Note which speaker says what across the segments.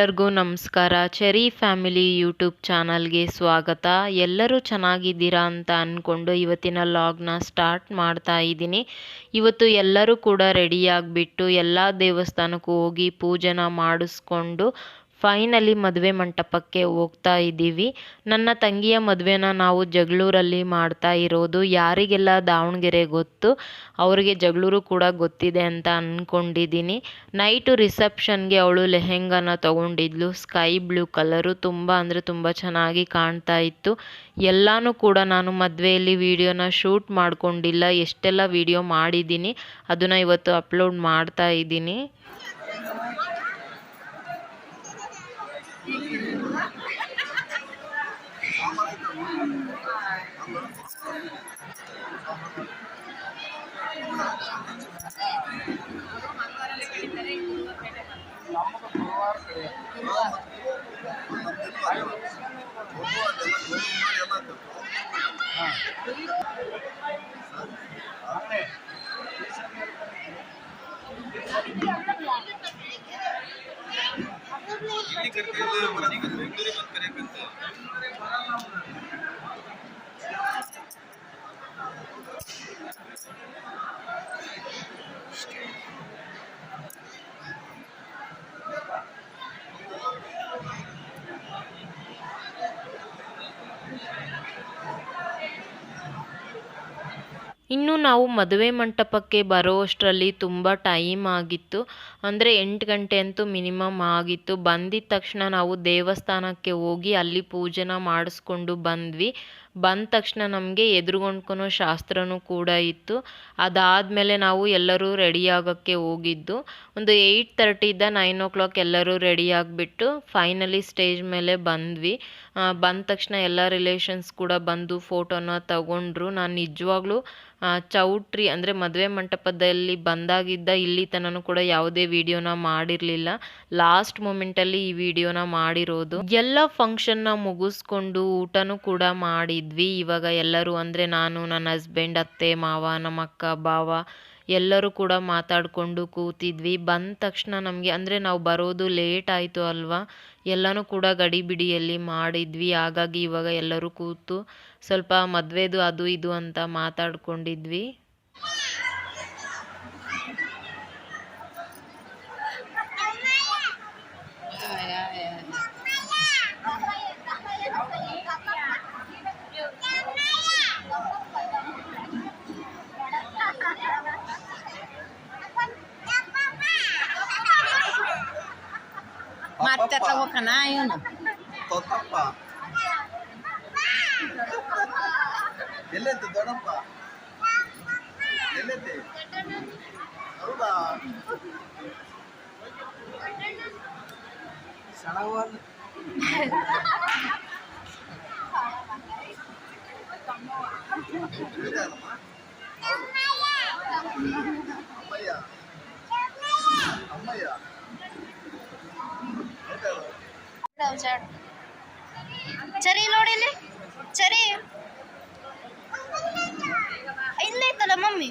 Speaker 1: ಎಲ್ಲರಿಗೂ ನಮಸ್ಕಾರ. Cherry family YouTube ಚಾನಲ್ಗೆ ಸ್ವಾಗತ. ಎಲ್ಲರೂ ಚೆನ್ನಾಗಿದ್ದೀರಾ ಅಂತ ಅಂದ್ಕೊಂಡು ಇವತ್ತಿನ ಲಾಗ್ನ ಸ್ಟಾರ್ಟ್ ಮಾಡ್ತಾ ಇದ್ದೀನಿ. ಇವತ್ತು ಎಲ್ಲರೂ ಕೂಡ ರೆಡಿಯಾಗಿಬಿಟ್ಟು ಎಲ್ಲ ದೇವಸ್ಥಾನಕ್ಕೂ ಹೋಗಿ ಪೂಜೆನ ಮಾಡಿಸ್ಕೊಂಡು ಫೈನಲಿ ಮದುವೆ ಮಂಟಪಕ್ಕೆ ಹೋಗ್ತಾ ಇದ್ದೀವಿ. ನನ್ನ ತಂಗಿಯ ಮದುವೆನ ನಾವು ಜಗಳೂರಲ್ಲಿ ಮಾಡ್ತಾ ಇರೋದು. ಯಾರಿಗೆಲ್ಲ ದಾವಣಗೆರೆ ಗೊತ್ತು ಅವರಿಗೆ ಜಗಳೂರು ಕೂಡ ಗೊತ್ತಿದೆ ಅಂತ ಅಂದ್ಕೊಂಡಿದ್ದೀನಿ. ನೈಟು ರಿಸೆಪ್ಷನ್ಗೆ ಅವಳು ಲೆಹೆಂಗಾನ ತೊಗೊಂಡಿದ್ಲು, ಸ್ಕೈ ಬ್ಲೂ ಕಲರು. ತುಂಬ ಅಂದರೆ ತುಂಬ ಚೆನ್ನಾಗಿ ಕಾಣ್ತಾ ಇತ್ತು. ಎಲ್ಲನೂ ಕೂಡ ನಾನು ಮದುವೆಯಲ್ಲಿ ವಿಡಿಯೋನ ಶೂಟ್ ಮಾಡ್ಕೊಂಡಿಲ್ಲ, ಎಷ್ಟೆಲ್ಲ ವಿಡಿಯೋ ಮಾಡಿದ್ದೀನಿ ಅದನ್ನು ಇವತ್ತು ಅಪ್ಲೋಡ್ ಮಾಡ್ತಾ ಇದ್ದೀನಿ. ಇನ್ನು ನಾವು ಮದುವೆ ಮಂಟಪಕ್ಕೆ ಬರೋಷ್ಟರಲ್ಲಿ ತುಂಬ ಟೈಮ್ ಆಗಿತ್ತು. ಅಂದರೆ 8 ಗಂಟೆ ಅಂತೂ ಮಿನಿಮಮ್ ಆಗಿತ್ತು. ಬಂದಿದ್ದ ತಕ್ಷಣ ನಾವು ದೇವಸ್ಥಾನಕ್ಕೆ ಹೋಗಿ ಅಲ್ಲಿ ಪೂಜೆನ ಮಾಡಿಸ್ಕೊಂಡು ಬಂದ್ವಿ. ಬಂದ ತಕ್ಷಣ ನಮಗೆ ಎದುರುಗೊಂಡ್ಕೊನೋ ಶಾಸ್ತ್ರನೂ ಕೂಡ ಇತ್ತು. ಅದಾದಮೇಲೆ ನಾವು ಎಲ್ಲರೂ ರೆಡಿ ಆಗೋಕ್ಕೆ ಹೋಗಿದ್ದು. ಒಂದು 8:30 9 o'clock ಎಲ್ಲರೂ ರೆಡಿ ಆಗಿಬಿಟ್ಟು ಫೈನಲಿ ಸ್ಟೇಜ್ ಮೇಲೆ ಬಂದ್ವಿ. ಬಂದ ತಕ್ಷಣ ಎಲ್ಲ ರಿಲೇಷನ್ಸ್ ಕೂಡ ಬಂದು ಫೋಟೋನ ತಗೊಂಡ್ರು. ನಾನು ನಿಜವಾಗ್ಲೂ ಚೌಟ್ರಿ ಅಂದರೆ ಮದುವೆ ಮಂಟಪದಲ್ಲಿ ಬಂದಾಗಿದ್ದ ಇಲ್ಲಿ ತನಕ ಕೂಡ ಯಾವುದೇ ವಿಡಿಯೋನ ಮಾಡಿರಲಿಲ್ಲ. ಲಾಸ್ಟ್ ಮೂಮೆಂಟಲ್ಲಿ ಈ ವಿಡಿಯೋನ ಮಾಡಿರೋದು. ಎಲ್ಲ ಫಂಕ್ಷನ್ನ ಮುಗಿಸ್ಕೊಂಡು ಊಟನೂ ಕೂಡ ಮಾಡಿದ್ವಿ. ಇವಾಗ ಎಲ್ಲರೂ ಅಂದರೆ ನಾನು, ನನ್ನ ಹಸ್ಬೆಂಡ್, ಅತ್ತೆ ಮಾವ, ನಮ್ಮ ಅಕ್ಕ ಬಾವ ಎಲ್ಲರೂ ಕೂಡ ಮಾತಾಡಿಕೊಂಡು ಕೂತಿದ್ವಿ. ಬಂದ ತಕ್ಷಣ ನಮಗೆ ಅಂದರೆ ನಾವು ಬರೋದು ಲೇಟ್ ಆಯಿತು ಅಲ್ವಾ, ಎಲ್ಲನೂ ಕೂಡ ಗಡಿಬಿಡಿಯಲ್ಲಿ ಮಾಡಿದ್ವಿ. ಹಾಗಾಗಿ ಇವಾಗ ಎಲ್ಲರೂ ಕೂತು ಸ್ವಲ್ಪ ಮದುವೆದು ಅದು ಇದು ಅಂತ ಮಾತಾಡ್ಕೊಂಡಿದ್ವಿ.
Speaker 2: ಮತ್ತೆ ತಗೋಕನ ಇವನು
Speaker 3: ತೊತ್ತಪ್ಪ ಎಲ್ಲೈತೆ ದೊಡ್ಡಪ್ಪ ಎಲ್ಲೈತೆ ಹೌದಾ ಸಣವಲ್ ಅಮ್ಮಯ್ಯ ಅಮ್ಮಯ್ಯ
Speaker 2: ಚರಿ ನೋಡಿಲಿ, ಚರಿ ಇಲ್ಲೇ ಐತಲ್ಲ ಮಮ್ಮಿ.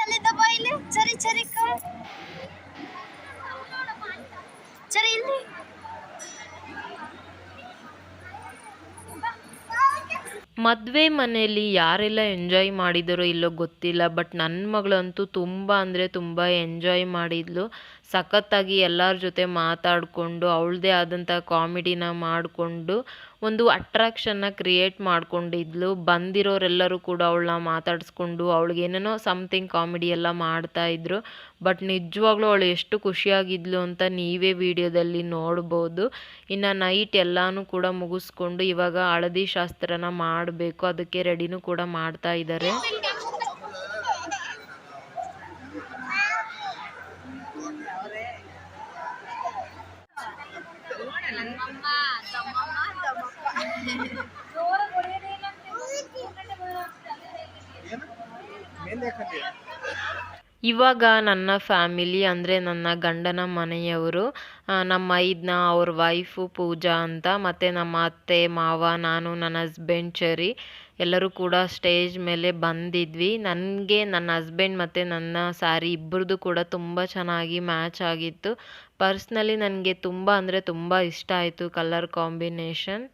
Speaker 2: ಅಲ್ಲಿದ್ದಪ್ಪ ಇಲ್ಲಿ ಚರಿ ಚರಿ ಚರಿ ಇಲ್ಲಿ.
Speaker 1: ಮದುವೆ ಮನೆಯಲ್ಲಿ ಯಾರೆಲ್ಲ ಎಂಜಾಯ್ ಮಾಡಿದರೋ ಇಲ್ಲೋ ಗೊತ್ತಿಲ್ಲ, ಬಟ್ ನನ್ನ ಮಗಳಂತೂ ತುಂಬ ಅಂದರೆ ತುಂಬ ಎಂಜಾಯ್ ಮಾಡಿದ್ಲು. ಸಖತ್ತಾಗಿ ಎಲ್ಲರ ಜೊತೆ ಮಾತಾಡಿಕೊಂಡು ಅವಳದೇ ಆದಂಥ ಕಾಮಿಡಿನ ಮಾಡಿಕೊಂಡು ಒಂದು ಅಟ್ರಾಕ್ಷನ್ನ ಕ್ರಿಯೇಟ್ ಮಾಡ್ಕೊಂಡಿದ್ಲು. ಬಂದಿರೋರೆಲ್ಲರೂ ಕೂಡ ಅವಳನ್ನ ಮಾತಾಡಿಸ್ಕೊಂಡು ಅವಳಿಗೇನೇನೋ ಸಮಥಿಂಗ್ ಕಾಮಿಡಿ ಎಲ್ಲ ಮಾಡ್ತಾಯಿದ್ರು. ಬಟ್ ನಿಜವಾಗ್ಲೂ ಅವಳು ಎಷ್ಟು ಖುಷಿಯಾಗಿದ್ಲು ಅಂತ ನೀವೇ ವಿಡಿಯೋದಲ್ಲಿ ನೋಡ್ಬೋದು. ಇನ್ನು ನೈಟ್ ಎಲ್ಲನೂ ಕೂಡ ಮುಗಿಸ್ಕೊಂಡು ಇವಾಗ ಹಳದಿ ಶಾಸ್ತ್ರನ ಮಾಡಬೇಕು, ಅದಕ್ಕೆ ರೆಡಿನೂ ಕೂಡ ಮಾಡ್ತಾ ಇದ್ದಾರೆ. ಇವಾಗ ನನ್ನ ಫ್ಯಾಮಿಲಿ ಅಂದರೆ ನನ್ನ ಗಂಡನ ಮನೆಯವರು, ನಮ್ಮ ಮೈದ್ನ ಅವ್ರ ವೈಫು ಪೂಜಾ ಅಂತ, ಮತ್ತು ನಮ್ಮ ಅತ್ತೆ ಮಾವ, ನಾನು, ನನ್ನ ಹಸ್ಬೆಂಡ್ ಚೆರಿ ಎಲ್ಲರೂ ಕೂಡ ಸ್ಟೇಜ್ ಮೇಲೆ ಬಂದಿದ್ವಿ. ನನಗೆ ನನ್ನ ಹಸ್ಬೆಂಡ್ ಮತ್ತು ನನ್ನ ಸ್ಯಾರಿ ಇಬ್ಬರದು ಕೂಡ ತುಂಬ ಚೆನ್ನಾಗಿ ಮ್ಯಾಚ್ ಆಗಿತ್ತು. ಪರ್ಸ್ನಲಿ ನನಗೆ ತುಂಬ ಅಂದರೆ ತುಂಬ ಇಷ್ಟ ಆಯಿತು ಕಲರ್ ಕಾಂಬಿನೇಷನ್.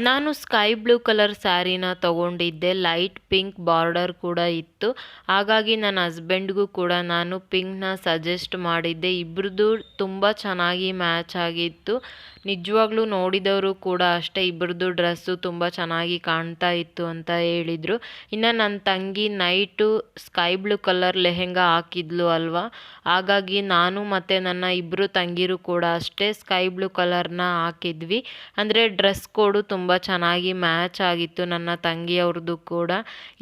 Speaker 1: ನಾನು ಸ್ಕೈ ಬ್ಲೂ ಕಲರ್ ಸ್ಯಾರಿನ ತೊಗೊಂಡಿದ್ದೆ. ಲೈಟ್ ಪಿಂಕ್ ಬಾರ್ಡರ್ ಕೂಡ ಇತ್ತು. ಹಾಗಾಗಿ ನನ್ನ ಹಸ್ಬೆಂಡ್ಗೂ ಕೂಡ ನಾನು ಪಿಂಕ್ನ ಸಜೆಸ್ಟ್ ಮಾಡಿದ್ದೆ. ಇಬ್ಬರದು ತುಂಬ ಚೆನ್ನಾಗಿ ಮ್ಯಾಚ್ ಆಗಿತ್ತು. ನಿಜವಾಗ್ಲೂ ನೋಡಿದವರು ಕೂಡ ಅಷ್ಟೇ, ಇಬ್ಬರದು ಡ್ರೆಸ್ಸು ತುಂಬ ಚೆನ್ನಾಗಿ ಕಾಣ್ತಾ ಇತ್ತು ಅಂತ ಹೇಳಿದರು. ಇನ್ನು ನನ್ನ ತಂಗಿ night sky blue colour lehenga ಹಾಕಿದ್ಲು ಅಲ್ವಾ, ಹಾಗಾಗಿ ನಾನು ಮತ್ತು ನನ್ನ ಇಬ್ಬರು ತಂಗಿರು ಕೂಡ ಅಷ್ಟೇ ಸ್ಕೈ ಬ್ಲೂ ಕಲರ್ನ ಹಾಕಿದ್ವಿ. ಅಂದರೆ ಡ್ರೆಸ್ ಕೋಡು ತುಂಬ ಚೆನ್ನಾಗಿ ಮ್ಯಾಚ್ ಆಗಿತ್ತು ನನ್ನ ತಂಗಿಯವ್ರದ್ದು ಕೂಡ.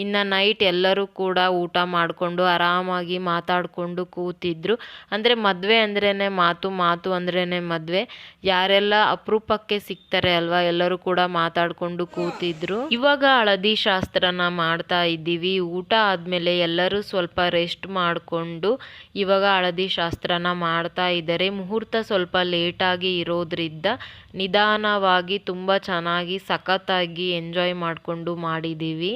Speaker 1: ಇನ್ನು ನೈಟ್ ಎಲ್ಲರೂ ಕೂಡ ಊಟ ಮಾಡಿಕೊಂಡು ಆರಾಮಾಗಿ ಮಾತಾಡಿಕೊಂಡು ಕೂತಿದ್ರು. ಅಂದರೆ ಮದುವೆ ಅಂದ್ರೇ ಮಾತು, ಮಾತು ಅಂದ್ರೇ ಮದುವೆ. ಯಾರೆಲ್ಲ ಅಪರೂಪಕ್ಕೆ ಸಿಗ್ತಾರೆ ಅಲ್ವಾ, ಎಲ್ಲರೂ ಕೂಡ ಮಾತಾಡಿಕೊಂಡು ಕೂತಿದ್ರು. ಇವಾಗ ಹಳದಿ ಶಾಸ್ತ್ರನ ಮಾಡ್ತಾ ಇದ್ದೀವಿ. ಊಟ ಆದಮೇಲೆ ಎಲ್ಲರೂ ಸ್ವಲ್ಪ ರೆಸ್ಟ್ ಮಾಡಿಕೊಂಡು ಇವಾಗ ಹಳದಿ ಶಾಸ್ತ್ರನ ಮಾಡ್ತಾ ಇದ್ದಾರೆ. ಮುಹೂರ್ತ ಸ್ವಲ್ಪ ಲೇಟಾಗಿ ಇರೋದ್ರಿಂದ ನಿಧಾನವಾಗಿ ತುಂಬ ಚೆನ್ನಾಗಿ ಸಖತ್ತಾಗಿ ಎಂಜಾಯ್ ಮಾಡಿಕೊಂಡು ಮಾಡಿದ್ದೀವಿ.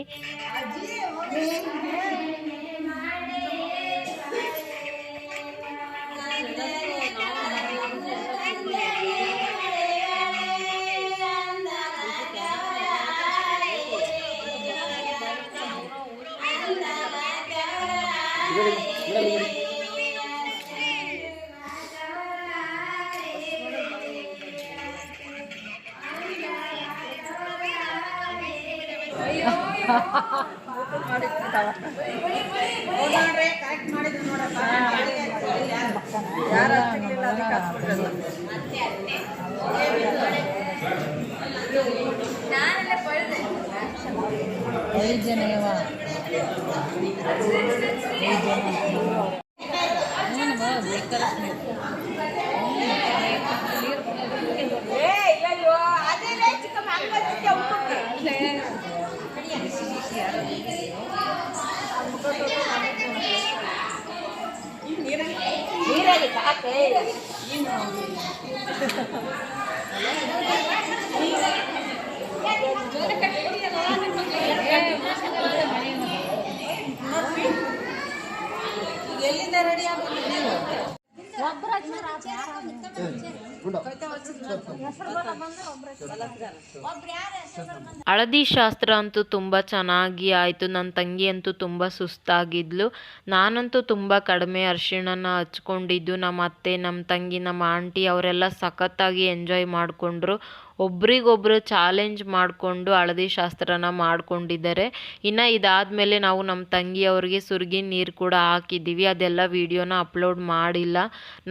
Speaker 1: ಹಳದಿ ಶಾಸ್ತ್ರ ಅಂತೂ ತುಂಬ ಚೆನ್ನಾಗಿ ಆಯಿತು. ನನ್ನ ತಂಗಿ ಅಂತೂ ತುಂಬ ಸುಸ್ತಾಗಿದ್ಲು. ನಾನಂತೂ ತುಂಬ ಕಡಿಮೆ ಅರಿಶಿಣನ ಹಚ್ಕೊಂಡಿದ್ದು. ನಮ್ಮ ಅತ್ತೆ, ನಮ್ಮ ತಂಗಿ, ನಮ್ಮ ಆಂಟಿ ಅವರೆಲ್ಲ ಸಖತ್ತಾಗಿ ಎಂಜಾಯ್ ಮಾಡಿಕೊಂಡ್ರು. ಒಬ್ರಿಗೊಬ್ರು ಚಾಲೆಂಜ್ ಮಾಡಿಕೊಂಡು ಹಳದಿ ಶಾಸ್ತ್ರನ ಮಾಡ್ಕೊಂಡಿದ್ದಾರೆ. ಇನ್ನು ಇದಾದಮೇಲೆ ನಾವು ನಮ್ಮ ತಂಗಿಯವ್ರಿಗೆ ಸುರ್ಗಿ ನೀರು ಕೂಡ ಹಾಕಿದ್ದೀವಿ. ಅದೆಲ್ಲ ವೀಡಿಯೋನ ಅಪ್ಲೋಡ್ ಮಾಡಿಲ್ಲ.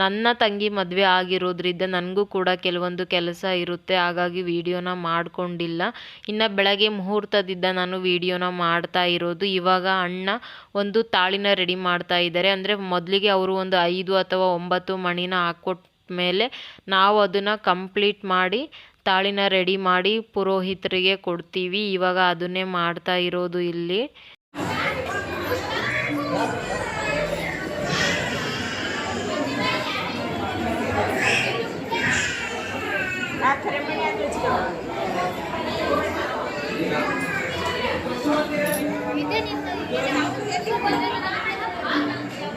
Speaker 1: ನನ್ನ ತಂಗಿ ಮದುವೆ ಆಗಿರೋದ್ರಿಂದ ನನಗೂ ಕೂಡ ಕೆಲವೊಂದು ಕೆಲಸ ಇರುತ್ತೆ, ಹಾಗಾಗಿ ವೀಡಿಯೋನ ಮಾಡ್ಕೊಂಡಿಲ್ಲ. ಇನ್ನು ಬೆಳಗ್ಗೆ ಮುಹೂರ್ತದಿಂದ ನಾನು ವೀಡಿಯೋನ ಮಾಡ್ತಾ ಇರೋದು. ಇವಾಗ ಅಣ್ಣ ಒಂದು ತಾಳಿನ ರೆಡಿ ಮಾಡ್ತಾ ಇದ್ದಾರೆ. ಅಂದರೆ ಮೊದಲಿಗೆ ಅವರು ಒಂದು 5 ಅಥವಾ 9 ಮಣಿನ ಹಾಕ್ಕೊಟ್ಟ ಮೇಲೆ ನಾವು ಅದನ್ನು ಕಂಪ್ಲೀಟ್ ಮಾಡಿ ತಾಳಿನ ರೆಡಿ ಮಾಡಿ ಪುರೋಹಿತರಿಗೆ ಕೊಡ್ತೀವಿ. ಇವಾಗ ಅದನ್ನೇ ಮಾಡ್ತಾ ಇರೋದು ಇಲ್ಲಿ.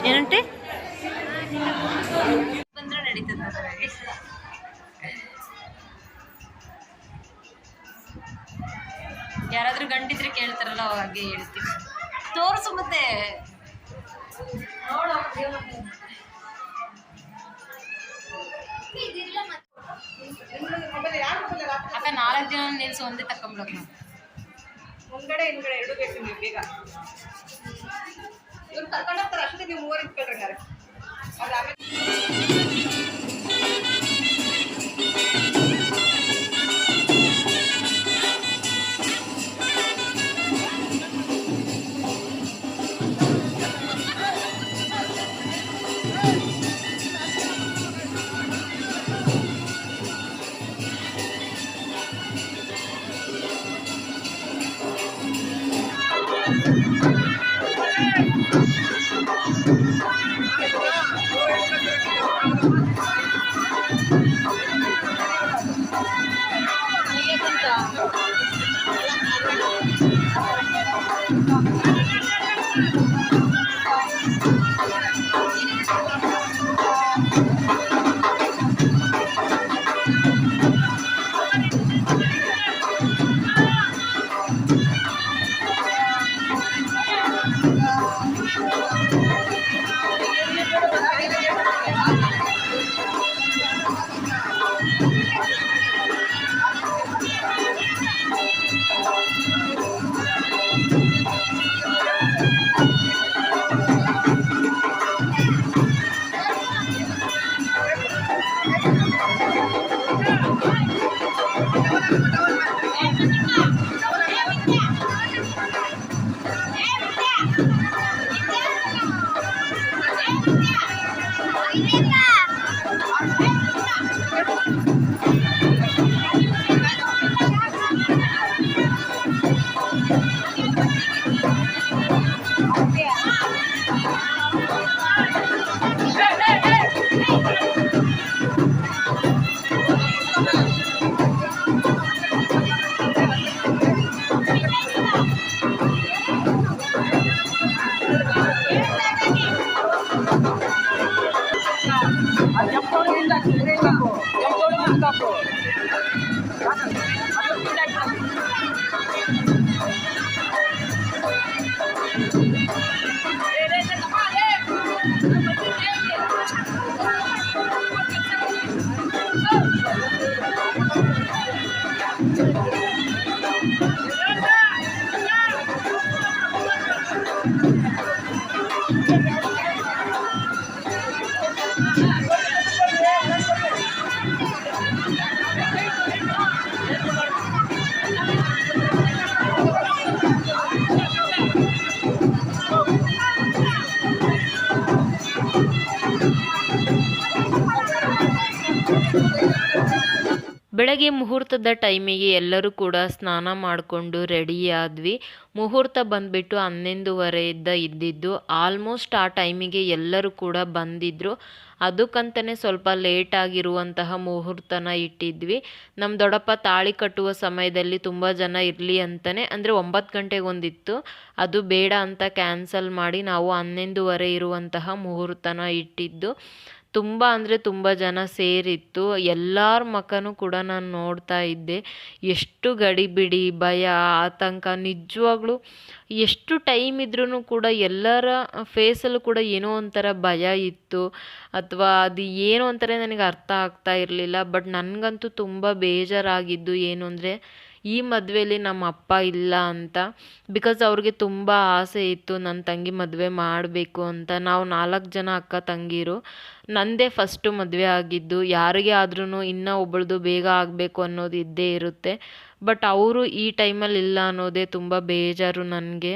Speaker 1: ಏನಂటే ಬಂದ್ರೆ ನಡೀತದೆ. ಯಾರಾದ್ರೂ ಗಂಡಿದ್ರೆ ಕೇಳ್ತಾರಲ್ಲ, ಹಾಗೆ ಹೇಳ್ತೀವಿ. ತೋರಿಸು ಮತ್ತೆ ಅಕ್ಕ 4 ಜನ ನಿಲ್ಸಿ ಒಂದೇ ತಕೊಂಬಿಡಕ್ಕ.
Speaker 4: ಮುಂದ್ಗಡೆ ಹಿಂದ್ಗಡೆ 2 ಬೇಕು ನೀವು ಬೇಗ. ಇವ್ರು ಕರ್ಕೊಂಡು ಹೋಗ್ತಾರೆ ಅಷ್ಟೇ, ನೀವು 3 ಇಟ್ಕೊಳ್ರಿ.
Speaker 1: ಬೆಳಗ್ಗೆ ಮುಹೂರ್ತದ ಟೈಮಿಗೆ ಎಲ್ಲರೂ ಕೂಡ ಸ್ನಾನ ಮಾಡಿಕೊಂಡು ರೆಡಿ ಆದ್ವಿ. ಮುಹೂರ್ತ ಬಂದುಬಿಟ್ಟು 11:30 ಇದ್ದಿದ್ದು. ಆಲ್ಮೋಸ್ಟ್ ಆ ಟೈಮಿಗೆ ಎಲ್ಲರೂ ಕೂಡ ಬಂದಿದ್ದರು. ಅದಕ್ಕಂತಲೇ ಸ್ವಲ್ಪ ಲೇಟ್ ಆಗಿರುವಂತಹ ಮುಹೂರ್ತನ ಇಟ್ಟಿದ್ವಿ. ನಮ್ಮ ದೊಡ್ಡಪ್ಪ ತಾಳಿ ಕಟ್ಟುವ ಸಮಯದಲ್ಲಿ ತುಂಬ ಜನ ಇರಲಿ ಅಂತಲೇ, ಅಂದರೆ 9 ಗಂಟೆಗೊಂದಿತ್ತು, ಅದು ಬೇಡ ಅಂತ ಕ್ಯಾನ್ಸಲ್ ಮಾಡಿ ನಾವು 11:30 ಇರುವಂತಹ ಮುಹೂರ್ತನ ಇಟ್ಟಿದ್ದು. ತುಂಬ ಅಂದರೆ ತುಂಬ ಜನ ಸೇರಿತ್ತು. ಎಲ್ಲರ ಮುಖನೂ ಕೂಡ ನಾನು ನೋಡ್ತಾ ಇದ್ದೆ. ಎಷ್ಟು ಗಡಿಬಿಡಿ, ಭಯ, ಆತಂಕ, ನಿಜವಾಗ್ಲೂ ಎಷ್ಟು ಟೈಮ್ ಇದ್ರೂ ಕೂಡ ಎಲ್ಲರ ಫೇಸಲ್ಲೂ ಕೂಡ ಏನೋ ಒಂಥರ ಭಯ ಇತ್ತು, ಅಥವಾ ಅದು ಏನು ಅಂತಾರೆ ನನಗೆ ಅರ್ಥ ಆಗ್ತಾ ಇರಲಿಲ್ಲ. ಬಟ್ ನನಗಂತೂ ತುಂಬ ಬೇಜಾರಾಗಿದ್ದು ಏನು ಅಂದರೆ, ಈ ಮದುವೆಯಲ್ಲಿ ನಮ್ಮ ಅಪ್ಪ ಇಲ್ಲ ಅಂತ. ಬಿಕಾಸ್ ಅವ್ರಿಗೆ ತುಂಬ ಆಸೆ ಇತ್ತು ನನ್ನ ತಂಗಿ ಮದುವೆ ಮಾಡಬೇಕು ಅಂತ. ನಾವು 4 ಜನ ಅಕ್ಕ ತಂಗಿರು. ನನ್ನದೇ ಫಸ್ಟು ಮದುವೆ ಆಗಿದ್ದು. ಯಾರಿಗೆ ಆದ್ರೂ ಇನ್ನೂ ಒಬ್ಬಳದು ಬೇಗ ಆಗಬೇಕು ಅನ್ನೋದು ಇದ್ದೇ ಇರುತ್ತೆ. ಬಟ್ ಅವರು ಈ ಟೈಮಲ್ಲಿ ಇಲ್ಲ ಅನ್ನೋದೇ ತುಂಬ ಬೇಜಾರು ನನಗೆ.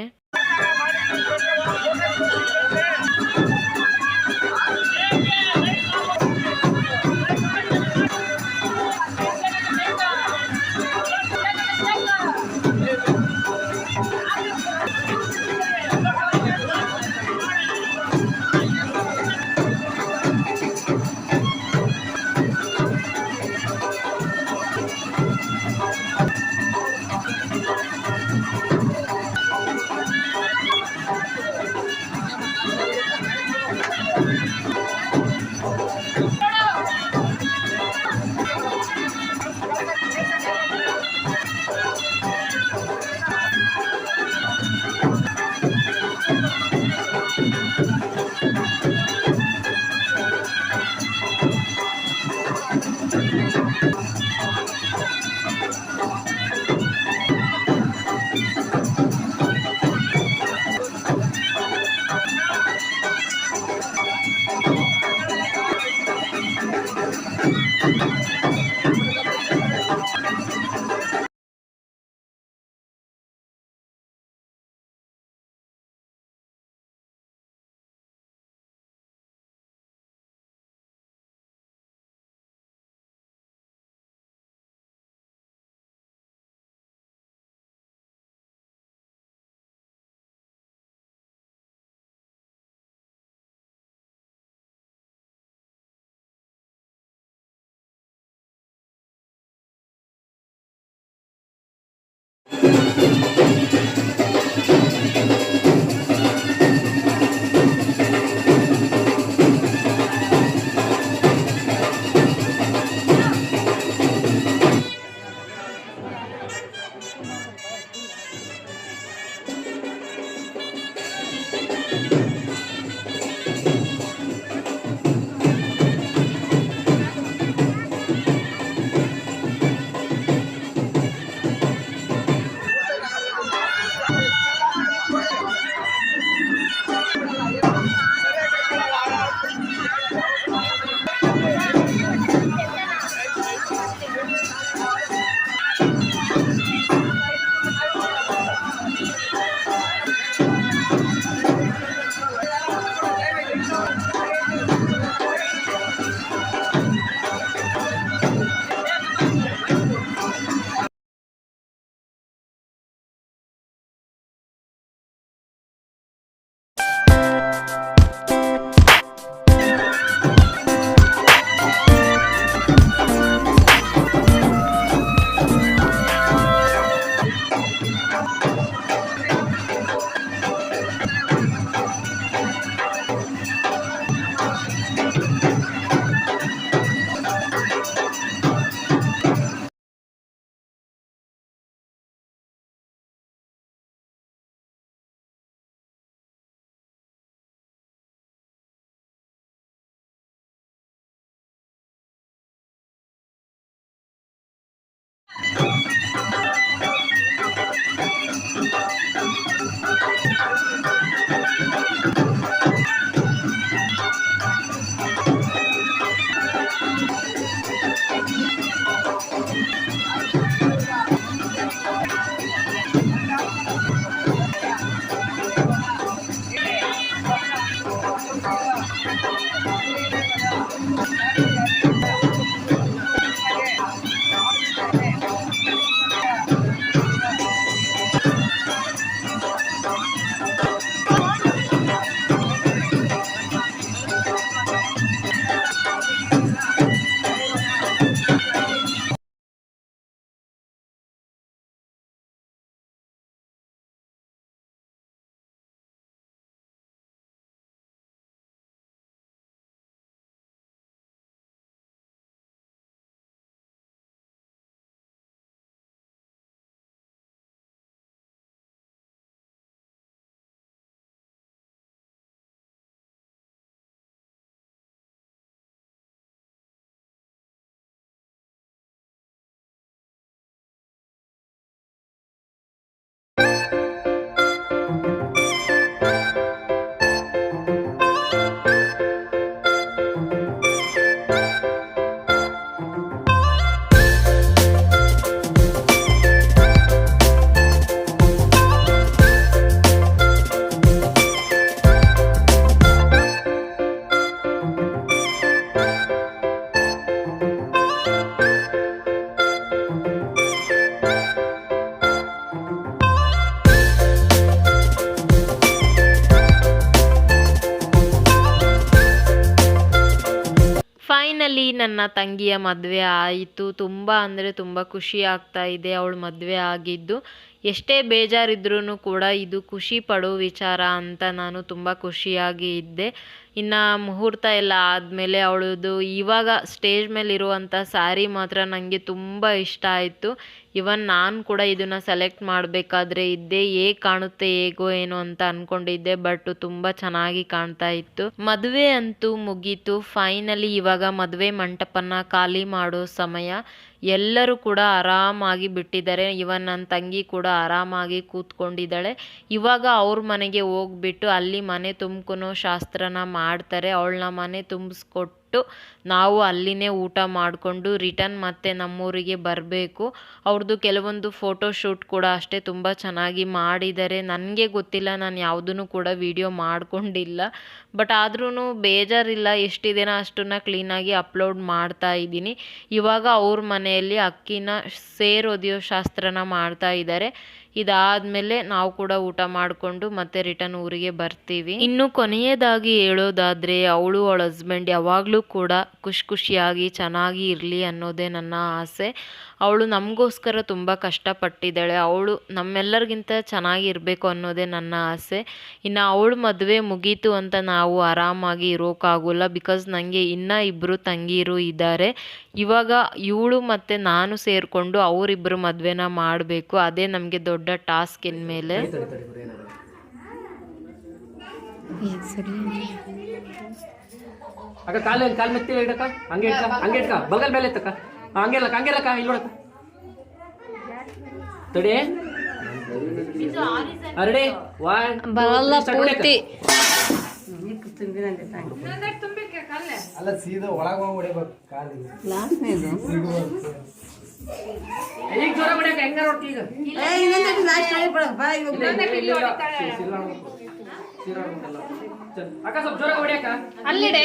Speaker 1: ಫೈನಲಿ ನನ್ನ ತಂಗಿಯ ಮದುವೆ ಆಯಿತು. ತುಂಬ ಅಂದರೆ ತುಂಬ ಖುಷಿ ಆಗ್ತಾ ಇದೆ ಅವಳು ಮದುವೆ ಆಗಿದ್ದು. ಎಷ್ಟೇ ಬೇಜಾರಿದ್ರೂ ಕೂಡ ಇದು ಖುಷಿ ಪಡೋ ವಿಚಾರ ಅಂತ ನಾನು ತುಂಬ ಖುಷಿಯಾಗಿ ಇದ್ದೆ. ಇನ್ನು ಮುಹೂರ್ತ ಎಲ್ಲ ಆದಮೇಲೆ ಅವಳದು ಇವಾಗ ಸ್ಟೇಜ್ ಮೇಲಿರುವಂಥ ಸ್ಯಾರಿ ಮಾತ್ರ ನನಗೆ ತುಂಬ ಇಷ್ಟ ಆಯಿತು. ಇವನ್ ನಾನು ಕೂಡ ಇದನ್ನು ಸೆಲೆಕ್ಟ್ ಮಾಡಬೇಕಾದ್ರೆ ಇದ್ದೆ, ಹೇಗೆ ಕಾಣುತ್ತೆ ಹೇಗೋ ಏನೋ ಅಂತ ಅಂದ್ಕೊಂಡಿದ್ದೆ. ಬಟ್ ತುಂಬ ಚೆನ್ನಾಗಿ ಕಾಣ್ತಾ ಇತ್ತು. ಮದುವೆ ಅಂತೂ ಮುಗೀತು. ಫೈನಲಿ ಇವಾಗ ಮದುವೆ ಮಂಟಪನ ಖಾಲಿ ಮಾಡೋ ಸಮಯ. ಎಲ್ಲರೂ ಕೂಡ ಆರಾಮಾಗಿ ಬಿಟ್ಟಿದ್ದಾರೆ. ಇವನ್ ನನ್ನ ತಂಗಿ ಕೂಡ ಆರಾಮಾಗಿ ಕೂತ್ಕೊಂಡಿದ್ದಾಳೆ. ಇವಾಗ ಅವ್ರ ಮನೆಗೆ ಹೋಗ್ಬಿಟ್ಟು ಅಲ್ಲಿ ಮನೆ ತುಂಬ್ಕೊನೋ ಶಾಸ್ತ್ರನ ಮಾಡ್ತಾರೆ. ಅವಳನ್ನ ಮನೆ ತುಂಬಿಸ್ಕೊಟ್ಟು ನಾವು ಅಲ್ಲಿನೇ ಊಟ ಮಾಡಿಕೊಂಡು ರಿಟರ್ನ್ ಮತ್ತೆ ನಮ್ಮೂರಿಗೆ ಬರಬೇಕು. ಅವ್ರದ್ದು ಕೆಲವೊಂದು ಫೋಟೋ ಶೂಟ್ ಕೂಡ ಅಷ್ಟೇ ತುಂಬ ಚೆನ್ನಾಗಿ ಮಾಡಿದ್ದಾರೆ. ನನಗೆ ಗೊತ್ತಿಲ್ಲ, ನಾನು ಯಾವುದನ್ನು ಕೂಡ ವಿಡಿಯೋ ಮಾಡ್ಕೊಂಡಿಲ್ಲ. ಬಟ್ ಆದ್ರೂ ಬೇಜಾರಿಲ್ಲ, ಎಷ್ಟಿದೆನ ಅಷ್ಟನ್ನು ಕ್ಲೀನಾಗಿ ಅಪ್ಲೋಡ್ ಮಾಡ್ತಾ ಇದ್ದೀನಿ. ಇವಾಗ ಅವ್ರ ಮನೆಯಲ್ಲಿ ಅಕ್ಕಿನ ಸೇರೊದೆಯೋ ಶಾಸ್ತ್ರನ ಮಾಡ್ತಾ ಇದ್ದಾರೆ. ಇದಾದಮೇಲೆ ನಾವು ಕೂಡ ಊಟ ಮಾಡಿಕೊಂಡು ಮತ್ತೆ ರಿಟರ್ನ್ ಊರಿಗೆ ಬರ್ತೀವಿ. ಇನ್ನು ಕೊನೆಯದಾಗಿ ಹೇಳೋದಾದರೆ ಅವಳು ಅವಳ ಹಸ್ಬೆಂಡ್ ಯಾವಾಗಲೂ ಕೂಡ ಖುಷಿಯಾಗಿ ಚೆನ್ನಾಗಿ ಇರಲಿ ಅನ್ನೋದೇ ನನ್ನ ಆಸೆ. ಅವಳು ನಮಗೋಸ್ಕರ ತುಂಬ ಕಷ್ಟಪಟ್ಟಿದ್ದಾಳೆ. ಅವಳು ನಮ್ಮೆಲ್ಲರಿಗಿಂತ ಚೆನ್ನಾಗಿರಬೇಕು ಅನ್ನೋದೇ ನನ್ನ ಆಸೆ. ಇನ್ನು ಅವಳು ಮದುವೆ ಮುಗೀತು ಅಂತ ನಾವು ಆರಾಮಾಗಿ ಇರೋಕ್ಕಾಗೋಲ್ಲ. ಬಿಕಾಸ್ ನನಗೆ ಇನ್ನೂ ಇಬ್ಬರು ತಂಗೀರು ಇದ್ದಾರೆ. ಇವಾಗ ಇವಳು ಮತ್ತು ನಾನು ಸೇರಿಕೊಂಡು ಅವರಿಬ್ಬರು ಮದುವೆನ ಮಾಡಬೇಕು. ಅದೇ ನಮಗೆ ದೊಡ್ಡ ಟಾಸ್ಕ್ ಇನ್ಮೇಲೆ.
Speaker 5: ಅಕ್ಕ ಕಾಲ್ ಮೆತ್ತಿ ಇಡಕ್ಕ, ಹಂಗೆ ಇಡ್ಕ ಬಗಲ್ ಮೇಲೆ ಎತ್ತಕ್ಕ, ಹಂಗೆಲ್ಲಕ್ಕ ಇಲ್ಲಿ ನೋಡಕ್ಕ. ತಡಿ ಅರಡಿ
Speaker 1: ಬರಲ್ಲ ಪೂರ್ತಿ.
Speaker 3: ಅಲ್ಲ ಸೀದಾ ಒಳಗ ಹೊಡಿಬೇಕು ಕಾಲಿಗೆ.
Speaker 5: ಈಗ ಜೋರ ಹೊಡ್ಯಾಕ ಹೆಂಗಾರ ಹೊಡ್ತಿ ಈಗ. ಅಕ್ಕ ಸ್ವಲ್ಪ ಜೋರ ಹೊಡ್ಯಾಕ.
Speaker 1: ಅಲ್ಲಿಡೆ